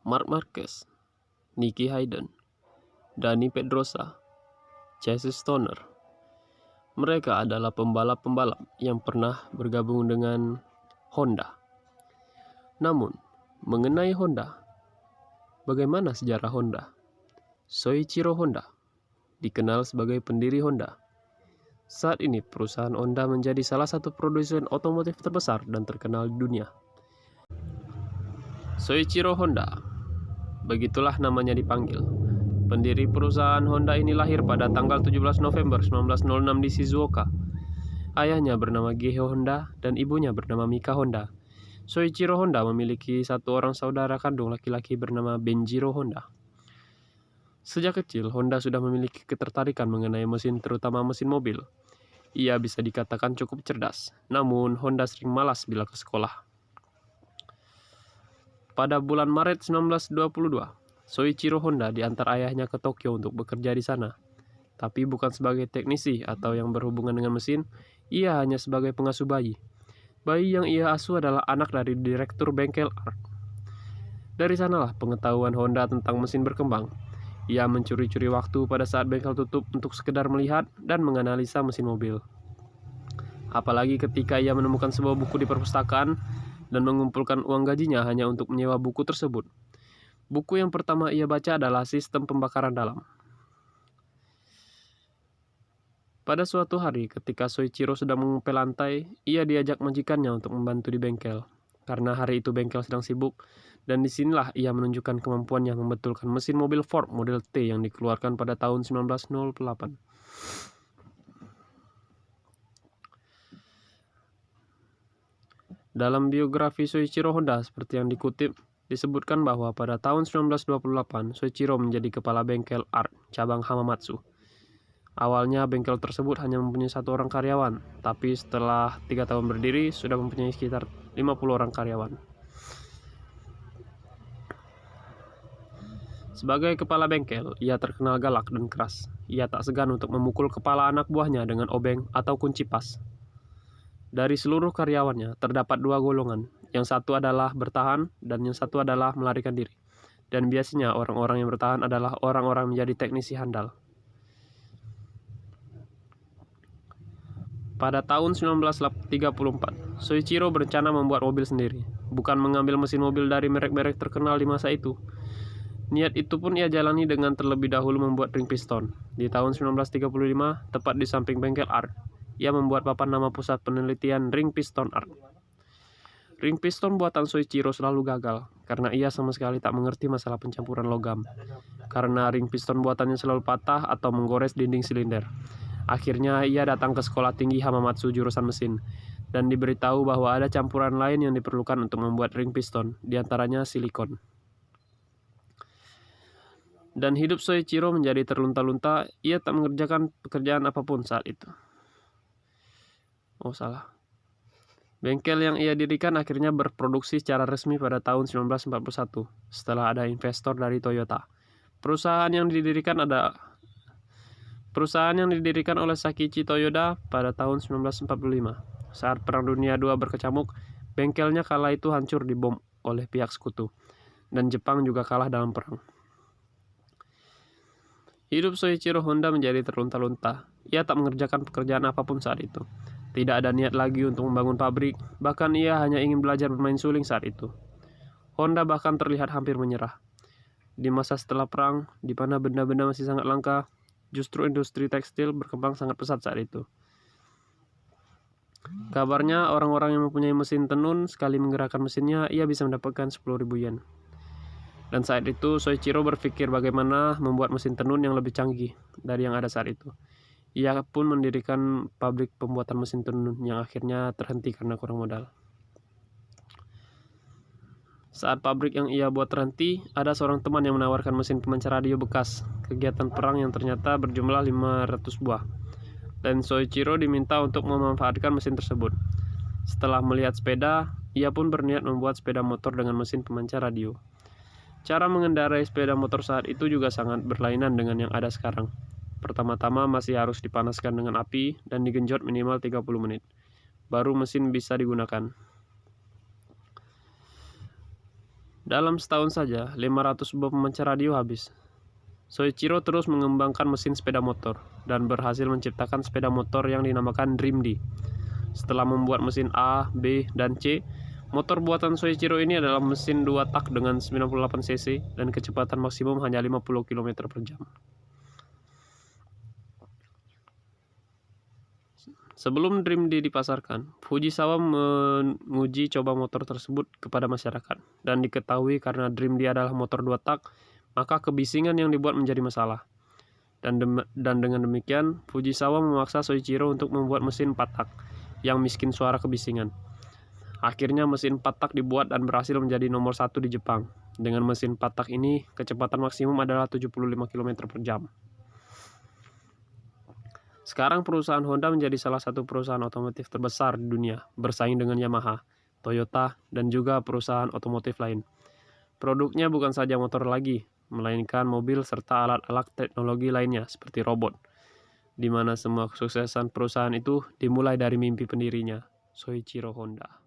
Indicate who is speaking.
Speaker 1: Marc Marquez, Nicky Hayden, Dani Pedrosa, Chase Stoner. Mereka adalah pembalap-pembalap yang pernah bergabung dengan Honda. Namun, mengenai Honda, bagaimana sejarah Honda? Soichiro Honda dikenal sebagai pendiri Honda. Saat ini perusahaan Honda menjadi salah satu produsen otomotif terbesar dan terkenal di dunia. Soichiro Honda, begitulah namanya dipanggil. Pendiri perusahaan Honda ini lahir pada tanggal 17 November 1906 di Shizuoka. Ayahnya bernama Geheo Honda dan ibunya bernama Mika Honda. Soichiro Honda memiliki satu orang saudara kandung laki-laki bernama Benjiro Honda. Sejak kecil, Honda sudah memiliki ketertarikan mengenai mesin, terutama mesin mobil. Ia bisa dikatakan cukup cerdas, namun Honda sering malas bila ke sekolah. Pada bulan Maret 1922, Soichiro Honda diantar ayahnya ke Tokyo untuk bekerja di sana. Tapi bukan sebagai teknisi atau yang berhubungan dengan mesin, ia hanya sebagai pengasuh bayi. Bayi yang ia asuh adalah anak dari direktur bengkel Art. Dari sanalah pengetahuan Honda tentang mesin berkembang. Ia mencuri-curi waktu pada saat bengkel tutup untuk sekedar melihat dan menganalisa mesin mobil. Apalagi ketika ia menemukan sebuah buku di perpustakaan dan mengumpulkan uang gajinya hanya untuk menyewa buku tersebut. Buku yang pertama ia baca adalah Sistem Pembakaran Dalam. Pada suatu hari ketika Soichiro sedang mengepel lantai, ia diajak majikannya untuk membantu di bengkel. Karena hari itu bengkel sedang sibuk, dan disinilah ia menunjukkan kemampuannya membetulkan mesin mobil Ford Model T yang dikeluarkan pada tahun 1908. Dalam biografi Soichiro Honda seperti yang dikutip, disebutkan bahwa pada tahun 1928, Soichiro menjadi kepala bengkel Art cabang Hamamatsu. Awalnya bengkel tersebut hanya mempunyai 1 orang karyawan, tapi setelah 3 tahun berdiri sudah mempunyai sekitar 50 orang karyawan. Sebagai kepala bengkel, ia terkenal galak dan keras. Ia tak segan untuk memukul kepala anak buahnya dengan obeng atau kunci pas. Dari seluruh karyawannya terdapat 2 golongan, yang satu adalah bertahan dan yang satu adalah melarikan diri. Dan biasanya orang-orang yang bertahan adalah orang-orang menjadi teknisi handal. Pada tahun 1934, Soichiro berencana membuat mobil sendiri, bukan mengambil mesin mobil dari merek-merek terkenal di masa itu. Niat itu pun ia jalani dengan terlebih dahulu membuat ring piston. Di tahun 1935, tepat di samping bengkel Art, ia membuat papan nama pusat penelitian ring piston Art. Ring piston buatan Soichiro selalu gagal, karena ia sama sekali tak mengerti masalah pencampuran logam. Karena ring piston buatannya selalu patah atau menggores dinding silinder. Akhirnya ia datang ke sekolah tinggi Hamamatsu jurusan mesin, dan diberitahu bahwa ada campuran lain yang diperlukan untuk membuat ring piston, diantaranya silikon. Dan hidup Soichiro menjadi terlunta-lunta, ia tak mengerjakan pekerjaan apapun saat itu. Bengkel yang ia dirikan akhirnya berproduksi secara resmi pada tahun 1941, setelah ada investor dari Toyota. Perusahaan yang didirikan oleh Sakichi Toyoda pada tahun 1945. Saat Perang Dunia II berkecamuk, bengkelnya kala itu hancur dibom oleh pihak sekutu, dan Jepang juga kalah dalam perang. Hidup Soichiro Honda menjadi terlunta-lunta. Ia tak mengerjakan pekerjaan apapun saat itu. Tidak ada niat lagi untuk membangun pabrik, bahkan ia hanya ingin belajar bermain suling saat itu. Honda bahkan terlihat hampir menyerah. Di masa setelah perang, di mana benda-benda masih sangat langka, justru industri tekstil berkembang sangat pesat saat itu. Kabarnya orang-orang yang mempunyai mesin tenun, sekali menggerakkan mesinnya, ia bisa mendapatkan 10.000 yen. Dan saat itu Soichiro berpikir bagaimana membuat mesin tenun yang lebih canggih dari yang ada saat itu. Ia pun mendirikan pabrik pembuatan mesin tenun yang akhirnya terhenti karena kurang modal. Saat pabrik yang ia buat terhenti, ada seorang teman yang menawarkan mesin pemancar radio bekas kegiatan perang yang ternyata berjumlah 500 buah. Dan Soichiro diminta untuk memanfaatkan mesin tersebut. Setelah melihat sepeda, ia pun berniat membuat sepeda motor dengan mesin pemancar radio. Cara mengendarai sepeda motor saat itu juga sangat berlainan dengan yang ada sekarang. Pertama-tama masih harus dipanaskan dengan api dan digenjot minimal 30 menit. Baru mesin bisa digunakan. Dalam setahun saja, 500 buah pemancar radio habis. Soichiro terus mengembangkan mesin sepeda motor dan berhasil menciptakan sepeda motor yang dinamakan Dream D. Setelah membuat mesin A, B, dan C, motor buatan Soichiro ini adalah mesin 2 tak dengan 98 cc dan kecepatan maksimum hanya 50 km per jam. Sebelum Dream D dipasarkan, Fujisawa menguji coba motor tersebut kepada masyarakat, dan diketahui karena Dream D adalah motor 2 tak, maka kebisingan yang dibuat menjadi masalah. Dan dengan demikian, Fujisawa memaksa Soichiro untuk membuat mesin 4 tak yang miskin suara kebisingan. Akhirnya mesin 4 tak dibuat dan berhasil menjadi nomor 1 di Jepang. Dengan mesin 4 tak ini, kecepatan maksimum adalah 75 km per jam. Sekarang perusahaan Honda menjadi salah satu perusahaan otomotif terbesar di dunia, bersaing dengan Yamaha, Toyota, dan juga perusahaan otomotif lain. Produknya bukan saja motor lagi, melainkan mobil serta alat-alat teknologi lainnya seperti robot, di mana semua kesuksesan perusahaan itu dimulai dari mimpi pendirinya, Soichiro Honda.